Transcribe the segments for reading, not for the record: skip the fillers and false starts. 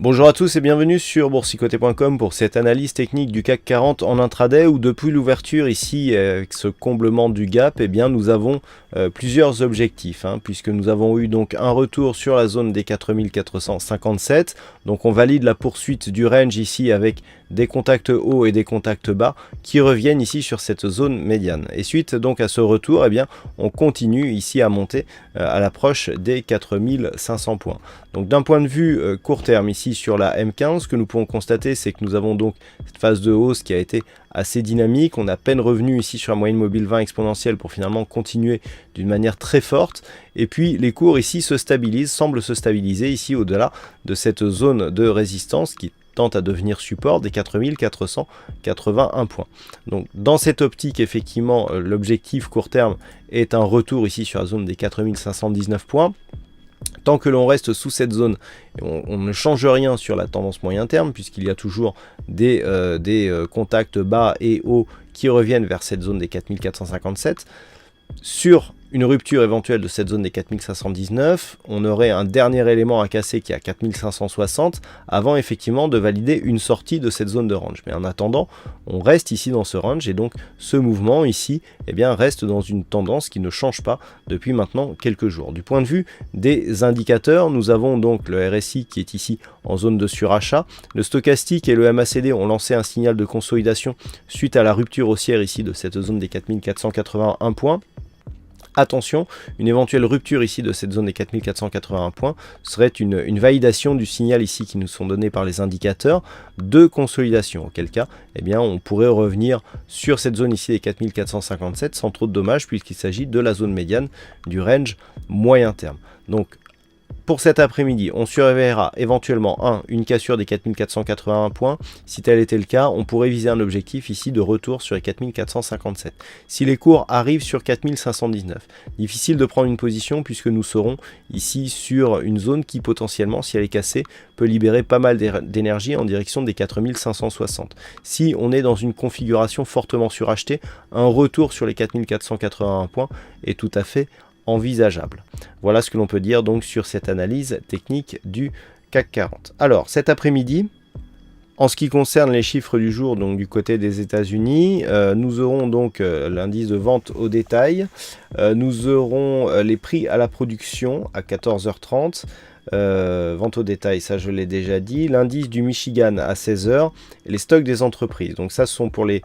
Bonjour à tous et bienvenue sur boursicoté.com pour cette analyse technique du CAC 40 en intraday où depuis l'ouverture ici avec ce comblement du gap, eh bien nous avons plusieurs objectifs puisque nous avons eu donc un retour sur la zone des 4457, donc on valide la poursuite du range ici avec des contacts hauts et des contacts bas qui reviennent ici sur cette zone médiane. Et suite donc à ce retour, eh bien on continue ici à monter à l'approche des 4500 points. Donc d'un point de vue court terme ici sur la M15, ce que nous pouvons constater, c'est que nous avons donc cette phase de hausse qui a été assez dynamique. On a à peine revenu ici sur la moyenne mobile 20 exponentielle pour finalement continuer d'une manière très forte. Et puis les cours ici se stabilisent, semblent se stabiliser ici au-delà de cette zone de résistance qui tente à devenir support des 4481 points. Donc dans cette optique, effectivement, l'objectif court terme est un retour ici sur la zone des 4519 points. Tant que l'on reste sous cette zone, on ne change rien sur la tendance moyen terme, puisqu'il y a toujours des contacts bas et hauts qui reviennent vers cette zone des 4457. Sur une rupture éventuelle de cette zone des 4519, on aurait un dernier élément à casser qui est à 4560 avant effectivement de valider une sortie de cette zone de range. Mais en attendant, on reste ici dans ce range et donc ce mouvement ici reste dans une tendance qui ne change pas depuis maintenant quelques jours. Du point de vue des indicateurs, nous avons donc le RSI qui est ici en zone de surachat. Le stochastique et le MACD ont lancé un signal de consolidation suite à la rupture haussière ici de cette zone des 4481 points. Attention, une éventuelle rupture ici de cette zone des 4481 points serait une validation du signal ici qui nous sont donnés par les indicateurs de consolidation. Auquel cas, on pourrait revenir sur cette zone ici des 4457 sans trop de dommages puisqu'il s'agit de la zone médiane du range moyen terme. Donc, pour cet après-midi, on surveillera éventuellement une cassure des 4481 points. Si tel était le cas, on pourrait viser un objectif ici de retour sur les 4457. Si les cours arrivent sur 4519, difficile de prendre une position puisque nous serons ici sur une zone qui potentiellement, si elle est cassée, peut libérer pas mal d'énergie en direction des 4560. Si on est dans une configuration fortement surachetée, un retour sur les 4481 points est tout à fait envisageable. Voilà ce que l'on peut dire donc sur cette analyse technique du CAC 40. Alors cet après-midi, en ce qui concerne les chiffres du jour, donc du côté des États-Unis, nous aurons donc l'indice de vente au détail, nous aurons les prix à la production à 14h30, vente au détail, ça je l'ai déjà dit, l'indice du Michigan à 16h, et les stocks des entreprises. Donc ça ce sont pour les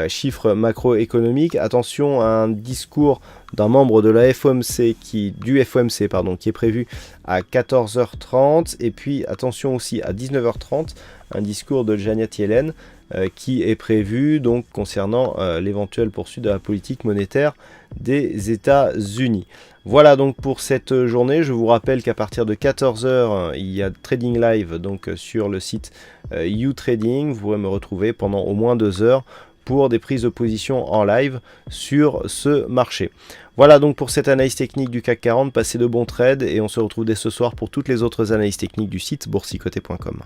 chiffres macroéconomiques. Attention à un discours d'un membre de la FOMC du FOMC qui est prévu à 14h30 et puis attention aussi à 19h30 un discours de Janet Yellen qui est prévu donc concernant l'éventuelle poursuite de la politique monétaire des États-Unis. Voilà donc pour cette journée. Je vous rappelle qu'à partir de 14h, il y a Trading Live donc sur le site YouTrading. Vous pourrez me retrouver pendant au moins 2 heures pour des prises de position en live sur ce marché. Voilà donc pour cette analyse technique du CAC 40. Passez de bons trades et on se retrouve dès ce soir pour toutes les autres analyses techniques du site boursicoté.com.